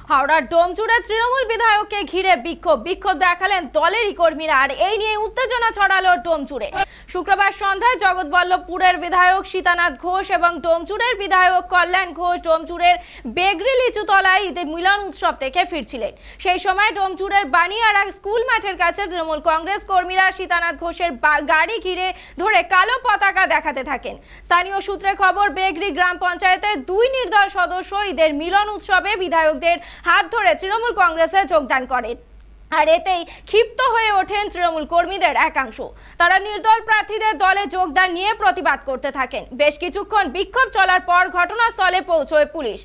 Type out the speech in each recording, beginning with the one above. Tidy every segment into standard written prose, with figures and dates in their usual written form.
হাওড়ার ডোমচুড়ে তৃণমূল বিধায়ককে ঘিরে বিক্ষোভ দেখালেন দলেরই কর্মীরা। আর এই নিয়ে উত্তেজনা ছড়ালো ডোমচুড়ে। শুক্রবার সন্ধ্যায় জগৎবল্লভপুরের বিধায়ক সীতানাথ ঘোষ এবং ডোমচুড়ের বিধায়ক কল্যাণ ঘোষ ডোমচুড়ের বেগরি লিচুতলায় ঈদের মিলন উৎসব থেকে ফিরছিলেন। সেই সময় ডোমচুড়ের বানিয়ারা স্কুল মাঠের কাছে তৃণমূল কংগ্রেস কর্মীরা সীতানাথ ঘোষের গাড়ি ঘিরে ধরে কালো পতাকা দেখাতে থাকেন। স্থানীয় সূত্রে খবর, বেগরি গ্রাম পঞ্চায়েতের 2 নির্দল সদস্য ঈদের মিলন উৎসবে বিধায়কদের হাত ধরে তৃণমূল কংগ্রেসে যোগদান করেন। আর এতেই ক্ষিপ্ত হয়ে ওঠেন তৃণমূল কর্মীদের একাংশ। তারা নির্দল প্রার্থীদের দলে যোগদান নিয়ে প্রতিবাদ করতে থাকেন। বেশ কিছুক্ষণ বিক্ষোভ চলার পর ঘটনাস্থলে পৌঁছয় পুলিশ।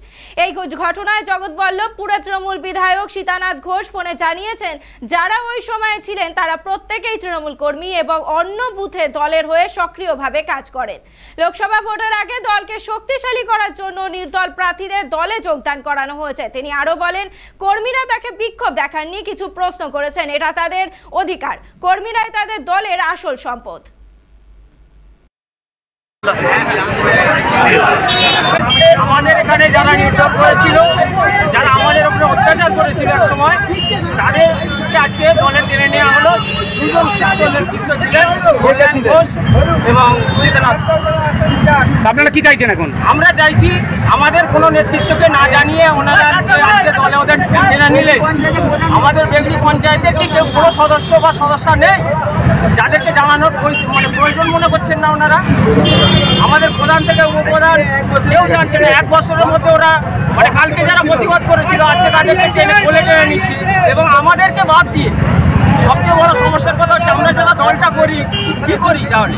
এই ঘটনায় জগৎবল্লভপুরে তৃণমূল বিধায়ক সীতানাথ ঘোষ ফোনে জানিয়েছেন, যারা ওই সময়ে ছিলেন তারা প্রত্যেকেই তৃণমূল কর্মী এবং অন্য বুথে দলের হয়ে সক্রিয়ভাবে কাজ করেন। লোকসভা ভোটের আগে দলকে শক্তিশালী করার জন্য নির্দল প্রার্থীদের দলে যোগদান করানো হয়েছে। তিনি আরো বলেন, কর্মীরা তাকে বিক্ষোভ দেখাননি, কিছু প্রশ্ন করেছেন, এটা তাদের অধিকার। কর্মীরাই তাদের দলের আসল সম্পদ। আমাদের এখানে যারা নির্যাতন করেছিল, যারা আমাদের উপরে অত্যাচার করেছিল এক সময়, তাদেরকে আজকে দলে টেনে নেওয়া হলো। 2 জন শীর্ষ নেতৃত্ব ছিলেন, কল্যাণ ঘোষ এবং সীতানাথ। আপনারা কি চাইছেন এখন? আমরা চাইছি আমাদের কোনো নেতৃত্বকে না জানিয়ে ওনারা আজকে দলে ওদের টেনে নিলে আমাদের বেগরি পঞ্চায়েতের কি কেউ কোনো সদস্য বা সদস্যা নেই যাদেরকে জানানোর প্রয়োজন মনে করছেন না ওনারা। আমাদের প্রধান থেকে উপপ্রধান কেউ জানছে না। 1 বছরের মধ্যে ওরা কালকে যারা প্রতিবাদ করেছিল আজকে তাদেরকে টেনে নিচ্ছে এবং আমাদেরকে বাদ দিয়ে। সবচেয়ে বড় সমস্যার কথা হচ্ছে আমরা যারা দলটা করি কি করি তাহলে।